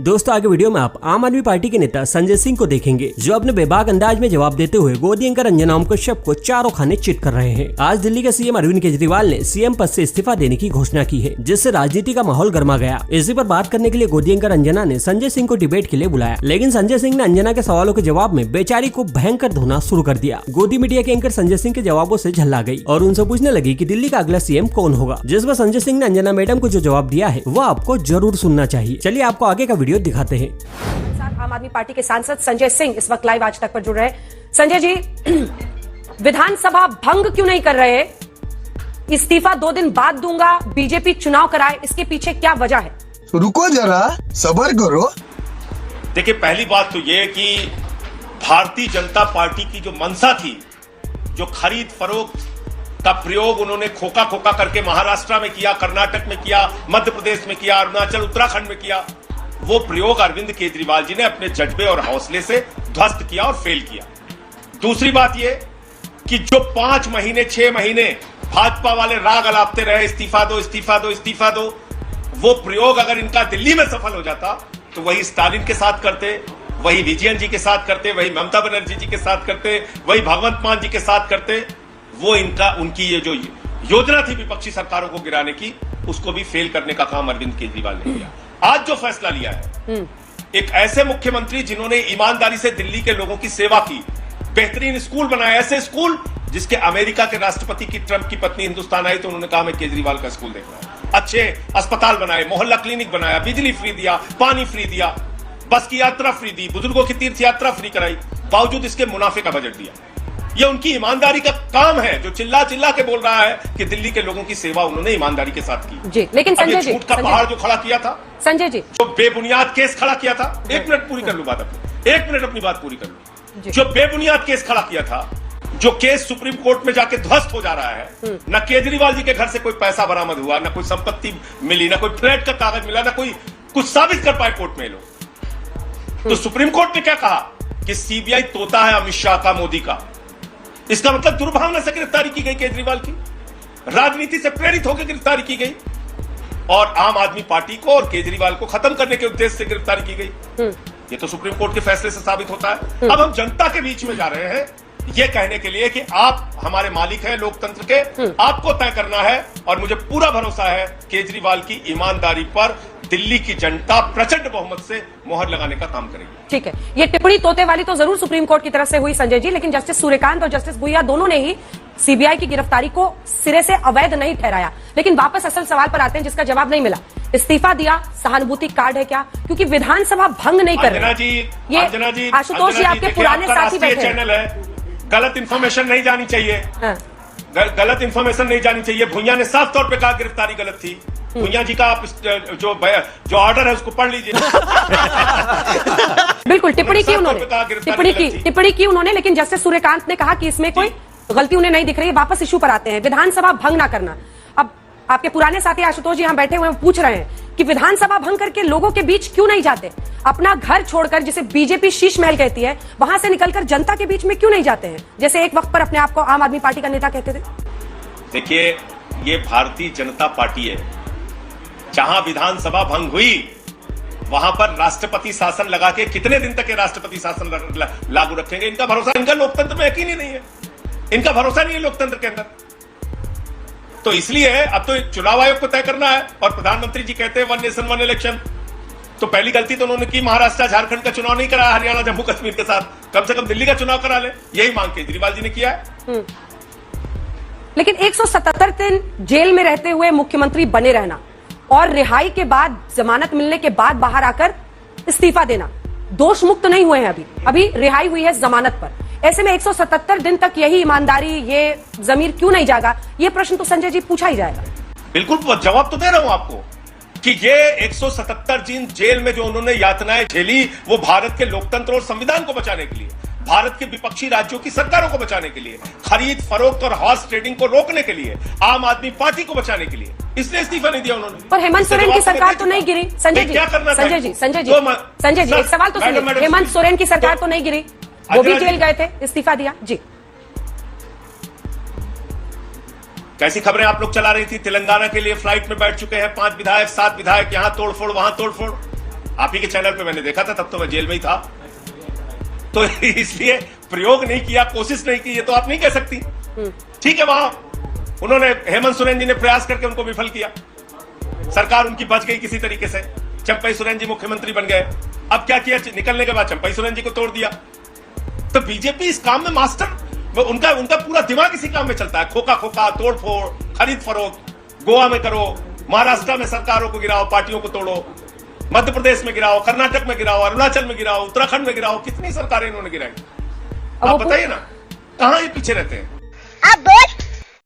दोस्तों आगे वीडियो में आप आम आदमी पार्टी के नेता संजय सिंह को देखेंगे, जो अपने बेबाक अंदाज में जवाब देते हुए गोदी एंकर अंजना ओम कश्यप को चारों खाने चिट कर रहे हैं। आज दिल्ली के सीएम अरविंद केजरीवाल ने सीएम पद से इस्तीफा देने की घोषणा की है, जिससे राजनीति का माहौल गर्मा गया। इसी पर बात करने के लिए गोदी एंकर अंजना ने संजय सिंह को डिबेट के लिए बुलाया, लेकिन संजय सिंह ने अंजना के सवालों के जवाब में बेचारी को भयंकर धोना शुरू कर दिया। गोदी मीडिया के एंकर संजय सिंह के जवाबों से झल्ला गई और उनसे पूछने लगी कि दिल्ली का अगला सीएम कौन होगा, जिस पर संजय सिंह ने अंजना मैडम को जो जवाब दिया है वो आपको जरूर सुनना चाहिए। चलिए आपको आगे का वीडियो दिखाते हैं। आम आदमी पार्टी के सांसद संजय सिंह इस वक्त लाइव आज तक पर जुड़ रहे हैं। संजय जी, विधानसभा भंग क्यों नहीं कर रहे? इस्तीफा 2 दिन बाद दूंगा, बीजेपी चुनाव कराए, इसके पीछे क्या वजह है? रुको जरा, सब्र करो। देखिए, पहली बात तो यह कि भारतीय जनता पार्टी की जो मंशा थी, जो खरीद फरोख्त का प्रयोग उन्होंने खोखा खोखा करके महाराष्ट्र में किया, कर्नाटक में किया, मध्य प्रदेश में किया, अरुणाचल उत्तराखंड में किया, वो प्रयोग अरविंद केजरीवाल जी ने अपने जज्बे और हौसले से ध्वस्त किया और फेल किया। दूसरी बात ये कि जो 5 महीने 6 महीने भाजपा वाले राग अलापते रहे, इस्तीफा दो इस्तीफा दो इस्तीफा दो, वो प्रयोग अगर इनका दिल्ली में सफल हो जाता तो वही स्टालिन के साथ करते, वही विजयन जी के साथ करते, वही ममता बनर्जी जी के साथ करते, वही भगवंत मान जी के साथ करते। वो उनकी ये जो योजना थी विपक्षी सरकारों को गिराने की, उसको भी फेल करने का काम अरविंद केजरीवाल ने किया। आज जो फैसला लिया है, एक ऐसे मुख्यमंत्री जिन्होंने ईमानदारी से दिल्ली के लोगों की सेवा की, बेहतरीन स्कूल बनाए, ऐसे स्कूल जिसके अमेरिका के राष्ट्रपति की ट्रंप की पत्नी हिंदुस्तान आई तो उन्होंने कहा मैं केजरीवाल का स्कूल देखना है। अच्छे अस्पताल बनाए, मोहल्ला क्लिनिक बनाया, बिजली फ्री दिया, पानी फ्री दिया, बस की यात्रा फ्री दी, बुजुर्गों की तीर्थ यात्रा फ्री कराई, बावजूद इसके मुनाफे का बजट दिया। यह उनकी ईमानदारी का काम है, जो चिल्ला चिल्ला के बोल रहा है कि दिल्ली के लोगों की सेवा उन्होंने ईमानदारी के साथ की। जी, लेकिन संजय जी, झूठ का पहाड़ जो खड़ा किया था, संजय जी, जो बेबुनियाद केस खड़ा किया था, 1 मिनट पूरी कर लूं बात अपनी, 1 मिनट अपनी बात पूरी कर लूं। जो बेबुनियाद केस खड़ा किया था, जो केस सुप्रीम कोर्ट में जाके ध्वस्त हो जा रहा है, न केजरीवाल जी के घर से कोई पैसा बरामद हुआ, न कोई संपत्ति मिली, न कोई फ्लैट का कागज मिला, न कोई कुछ साबित कर पाए कोर्ट में लोग। तो सुप्रीम कोर्ट ने क्या कहा कि सीबीआई तोता है अमित शाह का, मोदी का। इसका मतलब दुर्भावना से गिरफ्तारी की गई केजरीवाल की, राजनीति से प्रेरित होकर गिरफ्तारी की गई और आम आदमी पार्टी को और केजरीवाल को खत्म करने के उद्देश्य से गिरफ्तारी की गई। ये तो सुप्रीम कोर्ट के फैसले से साबित होता है। अब हम जनता के बीच में जा रहे हैं ये कहने के लिए कि आप हमारे मालिक हैं लोकतंत्र के, आपको तय करना है और मुझे पूरा भरोसा है केजरीवाल की ईमानदारी पर दिल्ली की जनता प्रचंड बहुमत से मोहर लगाने का काम करेगी। ठीक है, ये टिप्पणी तोते वाली तो जरूर सुप्रीम कोर्ट की तरफ से हुई संजय जी, लेकिन जस्टिस सूर्यकांत और जस्टिस भुइया दोनों ने ही सीबीआई की गिरफ्तारी को सिरे से अवैध नहीं ठहराया। लेकिन वापस असल सवाल पर आते हैं जिसका जवाब नहीं मिला। इस्तीफा दिया, सहानुभूति कार्ड है क्या? क्योंकि विधानसभा भंग नहीं कर रहे। ये आशुतोष जी आपके पुराने साथी बैठे चैनल है, गलत इंफॉर्मेशन नहीं जानी चाहिए। गलत इंफॉर्मेशन नहीं जानी चाहिए। भुइया ने साफ तौर पे कहा गिरफ्तारी गलत थी। भुइया जी का आप जो ऑर्डर है उसको पढ़ लीजिए। बिल्कुल, टिप्पणी की उन्होंने, लेकिन जस्टिस सूर्यकांत ने कहा कि इसमें कोई गलती उन्हें नहीं दिख रही है। वापस इशू पर आते हैं, विधानसभा भंग ना करना। अब आपके पुराने साथी आशुतोष जी यहाँ बैठे हुए पूछ रहे हैं कि विधानसभा भंग करके लोगों के बीच क्यों नहीं जाते? अपना घर छोड़कर, जिसे बीजेपी शीश महल कहती है, वहां से निकलकर जनता के बीच में क्यों नहीं जाते हैं, जैसे एक वक्त पर अपने आप को आम आदमी पार्टी का नेता कहते थे? देखिए, ये भारतीय जनता पार्टी है। जहां विधानसभा भंग हुई वहां पर राष्ट्रपति शासन लगा के कितने दिन तक ये राष्ट्रपति शासन लागू रखेंगे? इनका भरोसा, इनका लोकतंत्र में यकीन ही नहीं है, इनका भरोसा नहीं है लोकतंत्र के अंदर। तो इसलिए अब तो चुनाव आयोग को तय करना है और प्रधानमंत्री जी कहते हैं 1 नेशन 1 इलेक्शन। तो पहली गलती तो उन्होंने की, महाराष्ट्र झारखंड का चुनाव नहीं कराया, हरियाणा जम्मू कश्मीर के साथ, कम से कम दिल्ली का चुनाव करा ले। यही मांग केजरीवाल जी ने किया है। लेकिन 177 दिन जेल में रहते हुए मुख्यमंत्री बने रहना और रिहाई के बाद, जमानत मिलने के बाद बाहर आकर इस्तीफा देना, दोष मुक्त नहीं हुए हैं। अभी रिहाई हुई है जमानत पर। ऐसे में 177 दिन तक यही ईमानदारी, ये जमीर क्यों नहीं जागा? ये प्रश्न तो संजय जी पूछा ही जाएगा। बिल्कुल, जवाब तो दे रहा हूं आपको कि ये 177 दिन जेल में जो उन्होंने यातनाएं झेली, वो भारत के लोकतंत्र और संविधान को बचाने के लिए, भारत के विपक्षी राज्यों की सरकारों को बचाने के लिए, खरीद फरोख्त और हॉर्स ट्रेडिंग को रोकने के लिए, आम आदमी पार्टी को बचाने के लिए, इसलिए इस्तीफा नहीं दिया उन्होंने। पर हेमंत सोरेन की सरकार तो नहीं गिरी संजय जी। संजय जी एक सवाल तो सुनिए, हेमंत सोरेन की सरकार तो नहीं गिरी, वो भी जेल गए थे, इस्तीफा दिया जी। कैसी खबरें आप लोग चला रही थी? तेलंगाना के लिए फ्लाइट में बैठ चुके हैं 5 विधायक, 7 विधायक, यहां तोड़फोड़ वहां तोड़फोड़। आप ही के चैनल पे मैंने देखा था, तब तो मैं जेल में ही था, तो इसलिए प्रयोग नहीं किया, कोशिश नहीं की, ये तो आप नहीं कह सकती। ठीक है, वहां उन्होंने, हेमंत सोरेन जी ने प्रयास करके उनको विफल किया, सरकार उनकी बच गई किसी तरीके से, चंपई सोरेन जी मुख्यमंत्री बन गए। अब क्या किया, निकलने के बाद चंपई सोरेन जी को तोड़ दिया। तो बीजेपी इस काम में मास्टर, उनका पूरा दिमाग इसी काम में चलता है, खोखा खोखा, तोड़ फोड़, खरीद फरोख्त, गोवा में करो, महाराष्ट्र में सरकारों को गिराओ, पार्टियों को तोड़ो, मध्य प्रदेश में गिराओ, कर्नाटक में गिराओ, अरुणाचल में गिराओ, उत्तराखंड में गिराओ, कितनी सरकारें इन्होंने गिराई। आप बताइए ना, कहां ये पीछे रहते हैं। अब बोल